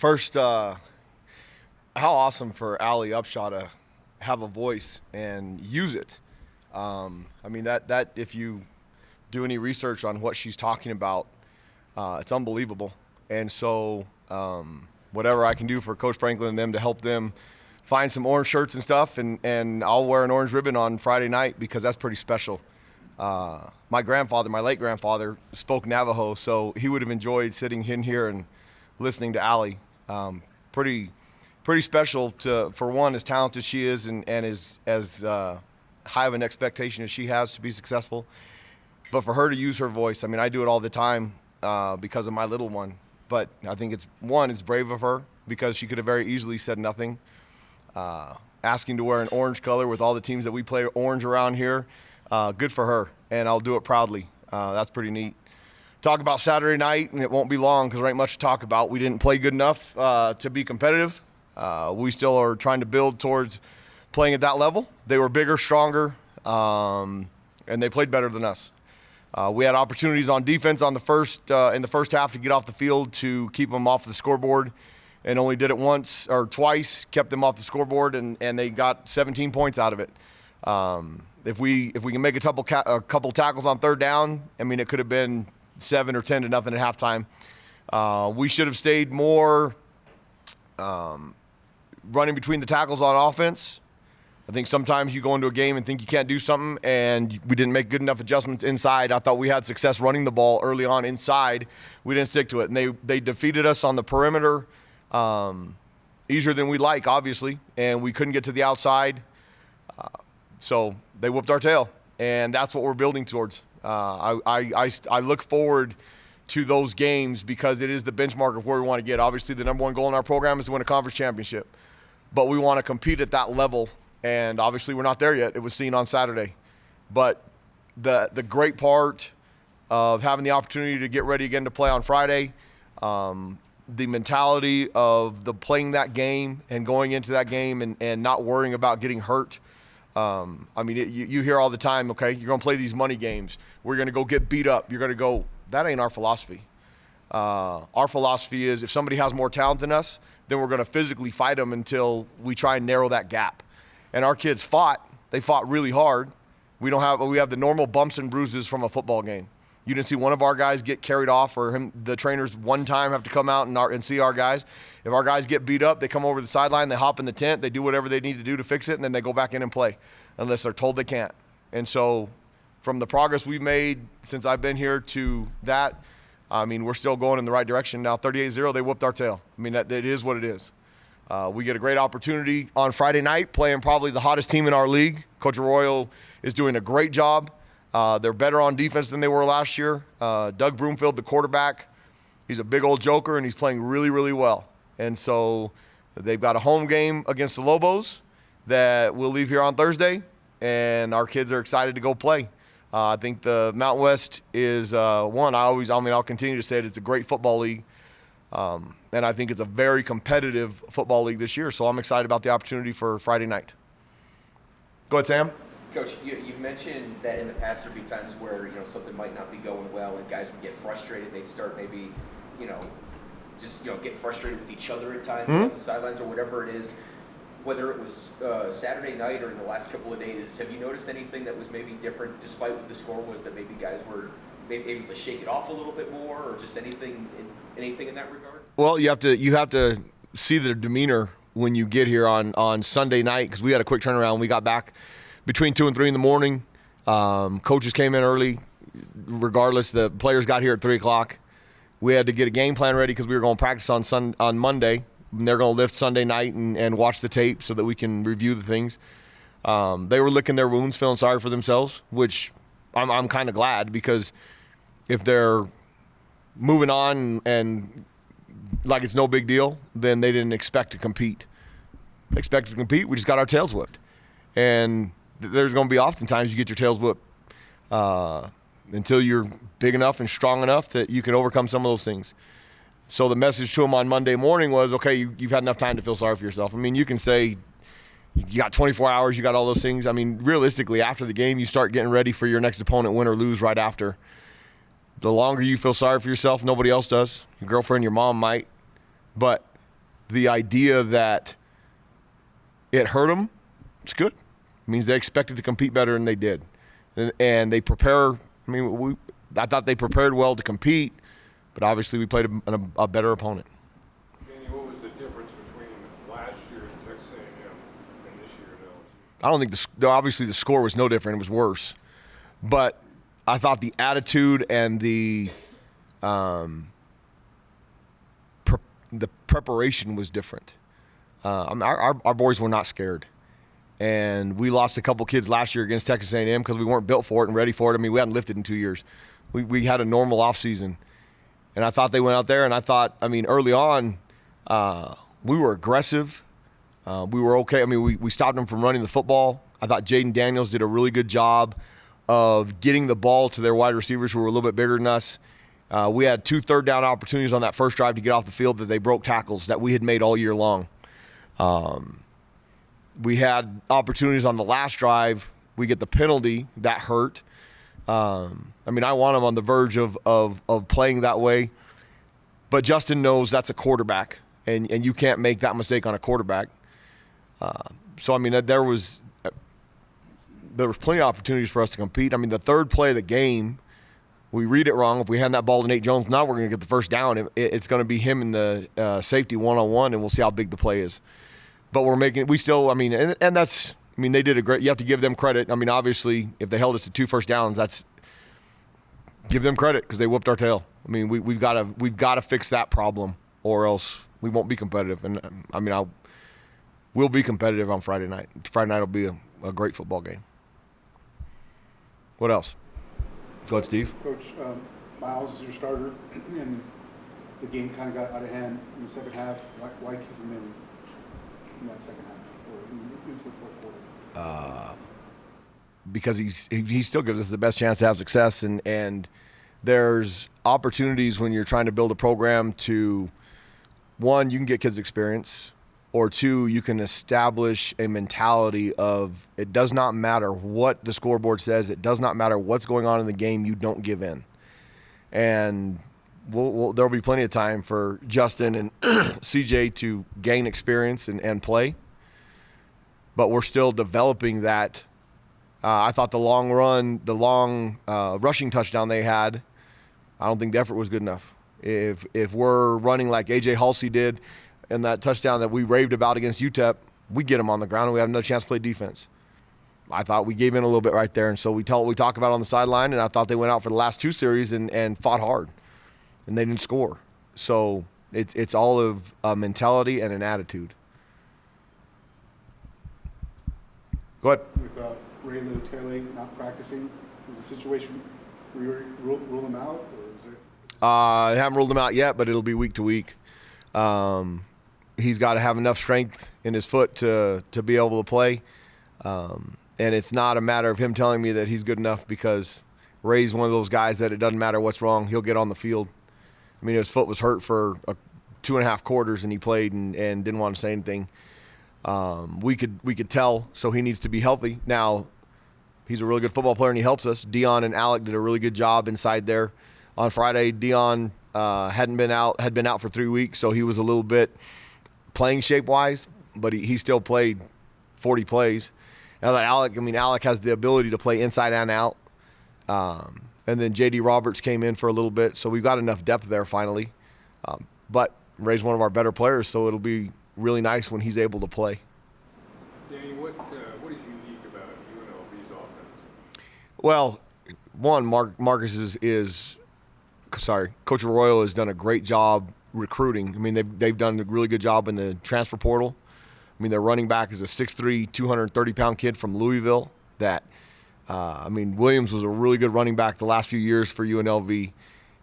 First, how awesome for Allie Upshaw to have a voice and use it. I mean, that if you do any research on what she's talking about, it's unbelievable. And so whatever I can do for Coach Franklin and them to help them find some orange shirts and stuff, and I'll wear an orange ribbon on Friday night because that's pretty special. My late grandfather, spoke Navajo, so he would have enjoyed sitting in here and listening to Allie. Pretty special for one, as talented as she is and as high of an expectation as she has to be successful. But for her to use her voice, I mean, I do it all the time because of my little one. But I think it's brave of her because she could have very easily said nothing. Asking to wear an orange color with all the teams that we play orange around here, good for her, and I'll do it proudly. That's pretty neat. Talk about Saturday night, and it won't be long because there ain't much to talk about. We didn't play good enough to be competitive. We still are trying to build towards playing at that level. They were bigger, stronger, and they played better than us. We had opportunities on defense in the first half to get off the field to keep them off the scoreboard, and only did it once or twice, kept them off the scoreboard, and they got 17 points out of it. If we can make a couple tackles on third down, I mean, it could have been 7 or 10 to nothing at halftime. We should have stayed more running between the tackles on offense. I think sometimes you go into a game and think you can't do something, and we didn't make good enough adjustments inside. I thought we had success running the ball early on inside. We didn't stick to it, and they defeated us on the perimeter easier than we'd like, obviously, and we couldn't get to the outside. So they whooped our tail, and that's what we're building towards. I look forward to those games because it is the benchmark of where we want to get. Obviously, the number one goal in our program is to win a conference championship, but we want to compete at that level, and obviously we're not there yet. It was seen on Saturday. But the great part of having the opportunity to get ready again to play on Friday, the mentality of the playing that game and going into that game and not worrying about getting hurt. I mean, you hear all the time, okay, you're going to play these money games. We're going to go get beat up. You're going to go, that ain't our philosophy. Our philosophy is if somebody has more talent than us, then we're going to physically fight them until we try and narrow that gap. And our kids fought. They fought really hard. We have the normal bumps and bruises from a football game. You didn't see one of our guys get carried off, or the trainers one time have to come out and see our guys. If our guys get beat up, they come over the sideline, they hop in the tent, they do whatever they need to do to fix it, and then they go back in and play, unless they're told they can't. And so from the progress we've made since I've been here to that, I mean, we're still going in the right direction. Now 38-0, they whooped our tail. I mean, it is what it is. We get a great opportunity on Friday night, playing probably the hottest team in our league. Coach Arroyo is doing a great job. They're better on defense than they were last year. Doug Broomfield, the quarterback, he's a big old joker, and he's playing really, really well. And so they've got a home game against the Lobos that we'll leave here on Thursday, and our kids are excited to go play. I think the Mountain West is I'll continue to say it, it's a great football league. And I think it's a very competitive football league this year, so I'm excited about the opportunity for Friday night. Go ahead, Sam. Coach, you've mentioned that in the past there'd be times where, something might not be going well and guys would get frustrated. They'd start maybe, get frustrated with each other at times on the sidelines or whatever it is. Whether it was Saturday night or in the last couple of days, have you noticed anything that was maybe different despite what the score was, that maybe guys were maybe able to shake it off a little bit more, or just anything in that regard? Well, you have to see their demeanor when you get here on Sunday night, because we had a quick turnaround. We got back between 2 and 3 in the morning. Coaches came in early. Regardless, the players got here at 3 o'clock. We had to get a game plan ready because we were going to practice on Monday. And they're going to lift Sunday night and watch the tape so that we can review the things. They were licking their wounds, feeling sorry for themselves, which I'm kind of glad, because if they're moving on and like it's no big deal, then they didn't expect to compete. They expected to compete. We just got our tails whipped. And there's going to be oftentimes you get your tails whipped until you're big enough and strong enough that you can overcome some of those things. So the message to them on Monday morning was, okay, you've had enough time to feel sorry for yourself. I mean, you can say you got 24 hours, you got all those things. I mean, realistically, after the game, you start getting ready for your next opponent, win or lose, right after. The longer you feel sorry for yourself, nobody else does. Your girlfriend, your mom might. But the idea that it hurt them, it's good. It means they expected to compete better than they did. And they prepare. I mean, I thought they prepared well to compete, but obviously we played a better opponent. Danny, what was the difference between last year at Texas A&M and this year at LSU? I don't think obviously the score was no different. It was worse. But I thought the attitude and the preparation was different. Our boys were not scared. And we lost a couple kids last year against Texas A&M because we weren't built for it and ready for it. I mean, we hadn't lifted in 2 years. We had a normal offseason. And I thought they went out there, and I thought, I mean, early on, we were aggressive. We were okay. I mean, we stopped them from running the football. I thought Jaden Daniels did a really good job of getting the ball to their wide receivers who were a little bit bigger than us. We had 2 third-down opportunities on that first drive to get off the field that they broke tackles that we had made all year long. We had opportunities on the last drive. We get the penalty. That hurt. I mean, I want them on the verge of playing that way. But Justin knows that's a quarterback, and you can't make that mistake on a quarterback. So, I mean, there was plenty of opportunities for us to compete. I mean, the third play of the game, we read it wrong. If we hand that ball to Nate Jones, now we're going to get the first down. It's going to be him and the safety one-on-one, and we'll see how big the play is. But and that's, I mean, they did a great, you have to give them credit. I mean, obviously, if they held us to 2 first downs, give them credit because they whooped our tail. I mean, we've got to fix that problem or else we won't be competitive. And I mean, we'll be competitive on Friday night. Friday night will be a great football game. What else? Go ahead, Steve. Coach, Miles is your starter, and the game kind of got out of hand in the second half. Why keep him in that second half or into the fourth quarter? Because he still gives us the best chance to have success, and there's opportunities when you're trying to build a program to, one, you can get kids experience, or 2, you can establish a mentality of it does not matter what the scoreboard says, it does not matter what's going on in the game, you don't give in. And there'll be plenty of time for Justin and CJ to gain experience and play, but we're still developing that. I thought the long rushing touchdown they had, I don't think the effort was good enough. If we're running like A.J. Halsey did, and that touchdown that we raved about against UTEP, we get them on the ground and we have no chance to play defense. I thought we gave in a little bit right there, and so we talk about it on the sideline, and I thought they went out for the last 2 series and fought hard, and they didn't score. So it's all of a mentality and an attitude. Go ahead. With Ray Lutele not practicing, is the situation where you rule him out, or is it? I haven't ruled him out yet, but it'll be week to week. He's got to have enough strength in his foot to be able to play. And it's not a matter of him telling me that he's good enough, because Ray's one of those guys that it doesn't matter what's wrong, he'll get on the field. I mean, his foot was hurt for 2.5 quarters, and he played and didn't want to say anything. We could tell, so he needs to be healthy. Now, he's a really good football player, and he helps us. Dion and Alec did a really good job inside there. On Friday, Dion had been out for 3 weeks, so he was a little bit playing shape-wise, but he still played 40 plays. And Alec has the ability to play inside and out. And then J.D. Roberts came in for a little bit, so we've got enough depth there finally. But Ray's one of our better players, so it'll be really nice when he's able to play. Danny, what is unique about UNLV's offense? Well, one, Marcus Coach Arroyo has done a great job recruiting. I mean, they've done a really good job in the transfer portal. I mean, their running back is a 6'3", 230-pound kid from Louisville that, Williams was a really good running back the last few years for UNLV,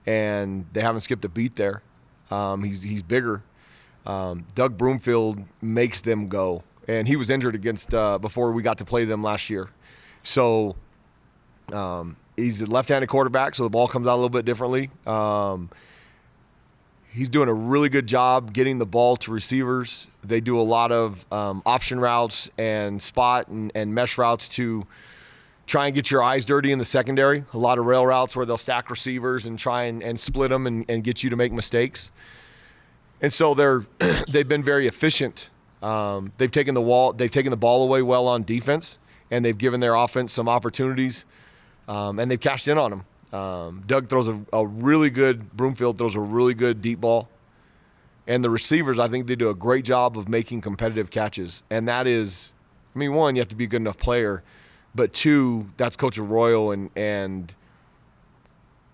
and they haven't skipped a beat there. He's bigger. Doug Broomfield makes them go, and he was injured before we got to play them last year. So he's a left-handed quarterback, so the ball comes out a little bit differently. He's doing a really good job getting the ball to receivers. They do a lot of option routes and spot and mesh routes to try and get your eyes dirty in the secondary. A lot of rail routes where they'll stack receivers and try and split them and get you to make mistakes. And so they've been very efficient. They've taken the ball away well on defense, and they've given their offense some opportunities, and they've cashed in on them. Doug throws Broomfield throws a really good deep ball. And the receivers, I think they do a great job of making competitive catches. And that is, one, you have to be a good enough player. But two, that's Coach Arroyo, and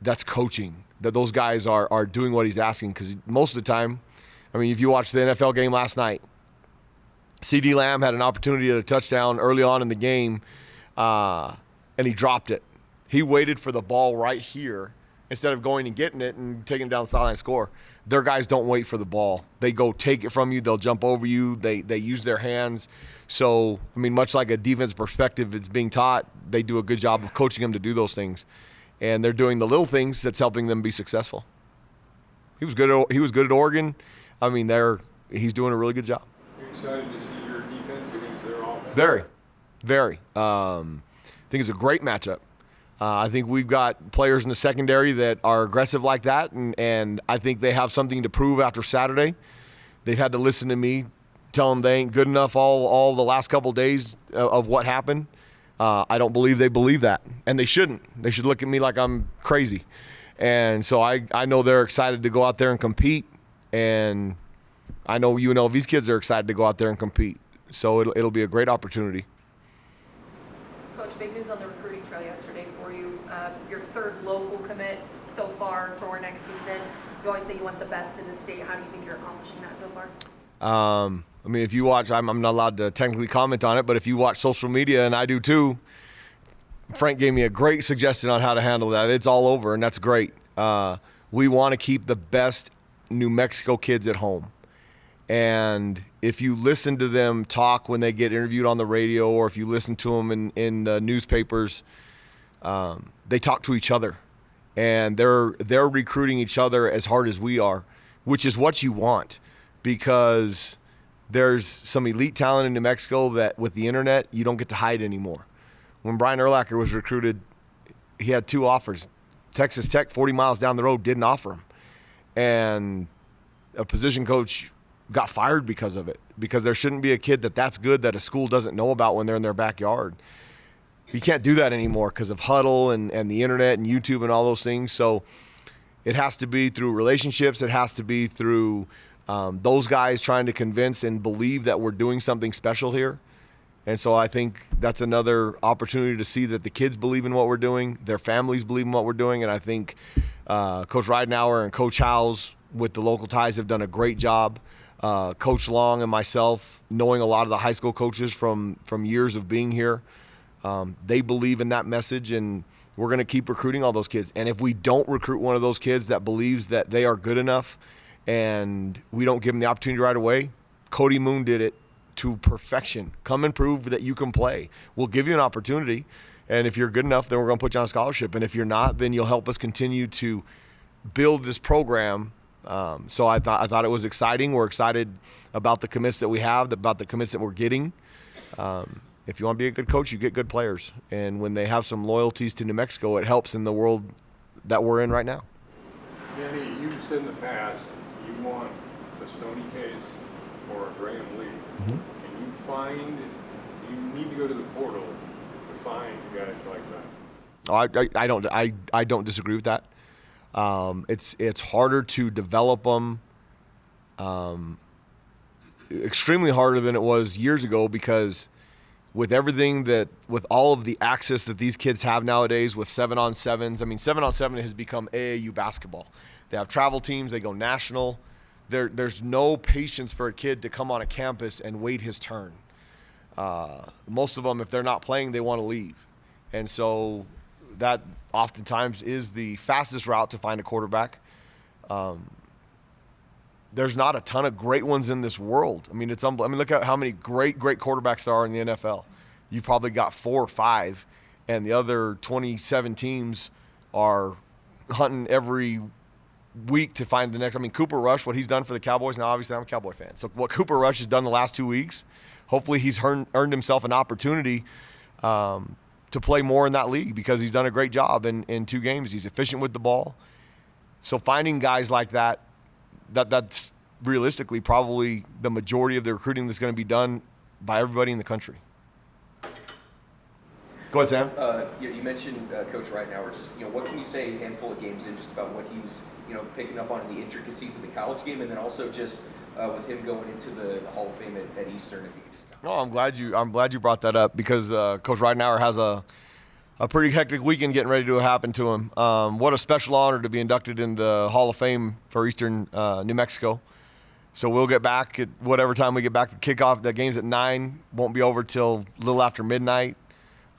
that's coaching. That those guys are doing what he's asking. Because most of the time, if you watch the NFL game last night, CeeDee Lamb had an opportunity at a touchdown early on in the game, and he dropped it. He waited for the ball right here instead of going and getting it and taking it down the sideline and score. Their guys don't wait for the ball. They go take it from you. They'll jump over you. They use their hands. So, much like a defense perspective is being taught, they do a good job of coaching them to do those things. And they're doing the little things that's helping them be successful. He was good at Oregon. He's doing a really good job. Are you excited to see your defense against their offense? Very, very. I think it's a great matchup. I think we've got players in the secondary that are aggressive like that, and I think they have something to prove after Saturday. They've had to listen to me, tell them they ain't good enough all the last couple of days of what happened. I don't believe they believe that, and they shouldn't. They should look at me like I'm crazy. And so I know they're excited to go out there and compete, and I know UNLV's kids are excited to go out there and compete. So it'll be a great opportunity. Coach, big news on the recruiting trail yesterday for you. Your third local commit so far for next season. You always say you want the best in the state. How do you think you're accomplishing that so far? If you watch, I'm not allowed to technically comment on it, but if you watch social media, and I do too, Frank gave me a great suggestion on how to handle that. It's all over, and that's great. We want to keep the best New Mexico kids at home. And if you listen to them talk when they get interviewed on the radio, or if you listen to them in the newspapers, they talk to each other. And they're recruiting each other as hard as we are, which is what you want, because there's some elite talent in New Mexico that with the internet, you don't get to hide anymore. When Brian Urlacher was recruited, he had 2 offers. Texas Tech, 40 miles down the road, didn't offer him. And a position coach got fired because of it, because there shouldn't be a kid that's good that a school doesn't know about when they're in their backyard. You can't do that anymore because of Huddle and the internet and YouTube and all those things. So it has to be through relationships. It has to be through those guys trying to convince and believe that we're doing something special here. And so I think that's another opportunity to see that the kids believe in what we're doing, their families believe in what we're doing. And I think Coach Ridenauer and Coach Howes with the local ties have done a great job. Coach Long and myself, knowing a lot of the high school coaches from years of being here, they believe in that message, and we're going to keep recruiting all those kids. And if we don't recruit one of those kids that believes that they are good enough and we don't give them the opportunity right away, Cody Moon did it to perfection. Come and prove that you can play. We'll give you an opportunity, and if you're good enough, then we're going to put you on a scholarship. And if you're not, then you'll help us continue to build this program. So I thought it was exciting. We're excited about the commits that we have, about the commits that we're getting. If you want to be a good coach, you get good players. And when they have some loyalties to New Mexico, it helps in the world that we're in right now. Danny, you've said in the past you want a Stoney Case or a Graham Lee. Mm-hmm. And you need to go to the portal to find guys like that. I don't disagree with that. It's harder to develop them, extremely harder than it was years ago, because with with all of the access that these kids have nowadays with 7-on-7s, 7-on-7 has become AAU basketball. They have travel teams, they go national. There's no patience for a kid to come on a campus and wait his turn. Most of them, if they're not playing, they want to leave. And so that oftentimes is the fastest route to find a quarterback. There's not a ton of great ones in this world. It's look at how many great quarterbacks there are in the NFL. You've probably got 4 or 5, and the other 27 teams are hunting every week to find the next. Cooper Rush, what he's done for the Cowboys, now obviously I'm a Cowboy fan. So what Cooper Rush has done the last 2 weeks, hopefully he's earned himself an opportunity to play more in that league, because he's done a great job in 2 games. He's efficient with the ball. So finding guys like that's realistically probably the majority of the recruiting that's going to be done by everybody in the country. Go ahead, Sam. You mentioned Coach Ridenhour. Just what can you say a handful of games in just about what he's picking up on the intricacies of the college game, and then also just with him going into the Hall of Fame at Eastern, if you could just comment. No, I'm glad you brought that up because Coach Ridenhour has a pretty hectic weekend getting ready to happen to him. What a special honor to be inducted in the Hall of Fame for Eastern New Mexico. So we'll get back at whatever time we get back to kickoff. The game's at 9, won't be over till a little after midnight.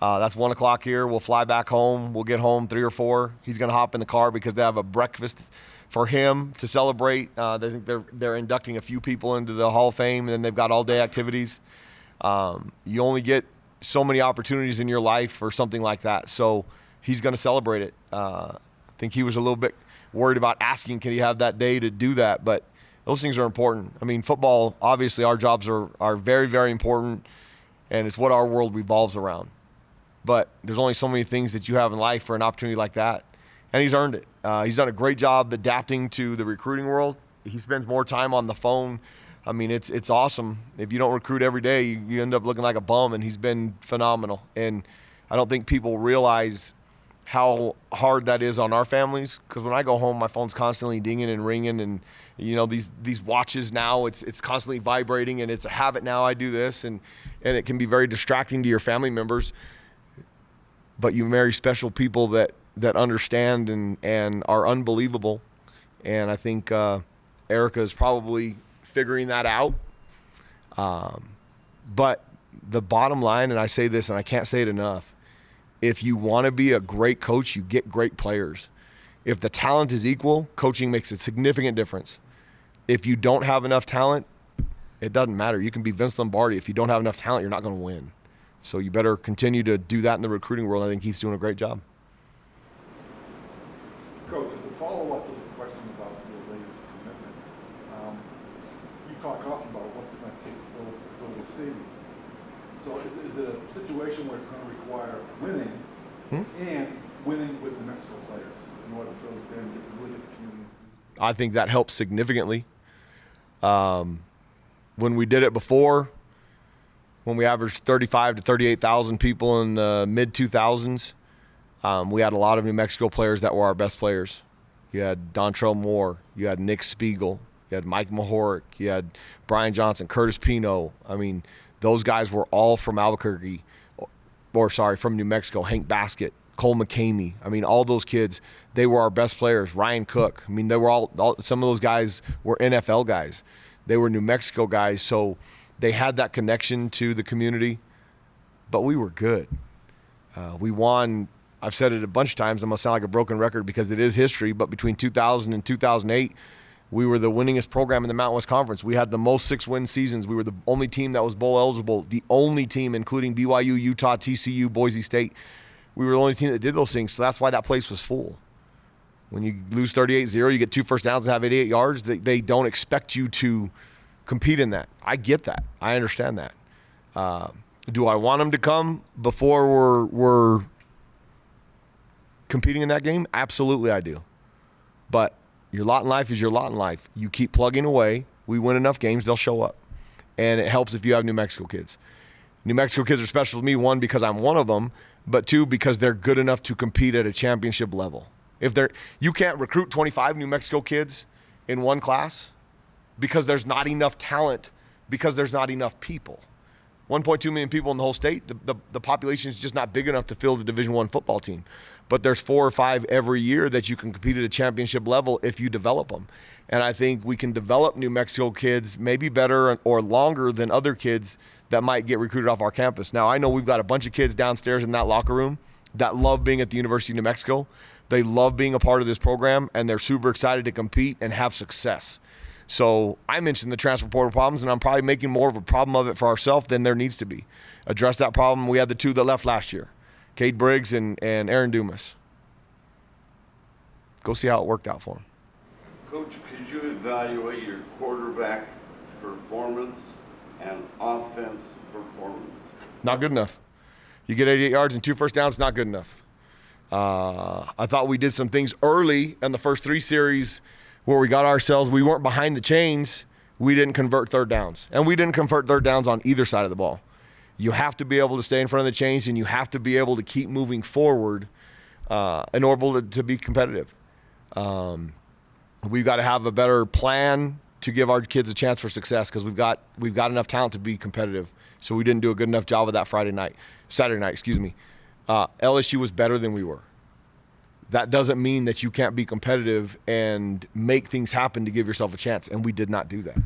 That's 1 o'clock here. We'll fly back home. We'll get home 3 or 4. He's going to hop in the car because they have a breakfast for him to celebrate. They think they're inducting a few people into the Hall of Fame, and then they've got all-day activities. You only get so many opportunities in your life for something like that. So he's going to celebrate it. I think he was a little bit worried about asking, can he have that day to do that? But those things are important. I mean, football, obviously our jobs are very, very important, and it's what our world revolves around. But there's only so many things that you have in life for an opportunity like that. And he's earned it. He's done a great job adapting to the recruiting world. He spends more time on the phone. I mean, it's awesome. If you don't recruit every day, you end up looking like a bum, and he's been phenomenal. And I don't think people realize how hard that is on our families, because when I go home, my phone's constantly dinging and ringing, and these watches now, it's constantly vibrating, and it's a habit now. I do this, and it can be very distracting to your family members. But you marry special people that understand and are unbelievable. And I think Erica is probably figuring that out. But the bottom line, and I say this and I can't say it enough, if you want to be a great coach, you get great players. If the talent is equal, coaching makes a significant difference. If you don't have enough talent, it doesn't matter. You can be Vince Lombardi. If you don't have enough talent, you're not going to win. So you better continue to do that in the recruiting world. I think he's doing a great job. Coach, as a follow-up to the question about your latest commitment, you talk often about what's it going to take to fill the stadium. So is it a situation where it's going to require winning and winning with New Mexico players in order to fill the stadium and really get the community? I think that helps significantly. When we did it before, when we averaged 35 to 38,000 people in the mid-2000s, we had a lot of New Mexico players that were our best players. You had Dontrell Moore, you had Nick Spiegel, you had Mike Mahoric, you had Brian Johnson, Curtis Pino. I mean, those guys were all from Albuquerque, from New Mexico. Hank Baskett, Cole McCamey. I mean, all those kids, they were our best players. Ryan Cook. I mean, they were all some of those guys were NFL guys. They were New Mexico guys, so they had that connection to the community, but we were good. We won. I've said it a bunch of times. I'm going to sound like a broken record because it is history, but between 2000 and 2008, we were the winningest program in the Mountain West Conference. We had the most 6-win seasons. We were the only team that was bowl eligible, the only team, including BYU, Utah, TCU, Boise State. We were the only team that did those things, so that's why that place was full. When you lose 38-0, you get 2 first downs and have 88 yards, they don't expect you to compete in that. I get that. I understand that. Do I want them to come before we're competing in that game? Absolutely I do. But your lot in life is your lot in life. You keep plugging away. We win enough games, they'll show up. And it helps if you have New Mexico kids. New Mexico kids are special to me, 1, because I'm one of them, but 2, because they're good enough to compete at a championship level. You can't recruit 25 New Mexico kids in one class because there's not enough talent, because there's not enough people. 1.2 million people in the whole state, the population is just not big enough to fill the Division I football team. But there's 4 or 5 every year that you can compete at a championship level if you develop them. And I think we can develop New Mexico kids maybe better or longer than other kids that might get recruited off our campus. Now, I know we've got a bunch of kids downstairs in that locker room that love being at the University of New Mexico. They love being a part of this program, and they're super excited to compete and have success. So I mentioned the transfer portal problems, and I'm probably making more of a problem of it for ourselves than there needs to be. Address that problem. We had the 2 that left last year, Cade Briggs and Aaron Dumas. Go see how it worked out for them. Coach, could you evaluate your quarterback performance and offense performance? Not good enough. You get 88 yards and 2 first downs, not good enough. I thought we did some things early in the first 3 series where we got ourselves, we weren't behind the chains, we didn't convert third downs. And we didn't convert third downs on either side of the ball. You have to be able to stay in front of the chains, and you have to be able to keep moving forward in order to be competitive. We've got to have a better plan to give our kids a chance for success, because we've got enough talent to be competitive. So we didn't do a good enough job of that Saturday night, excuse me. LSU was better than we were. That doesn't mean that you can't be competitive and make things happen to give yourself a chance, and we did not do that.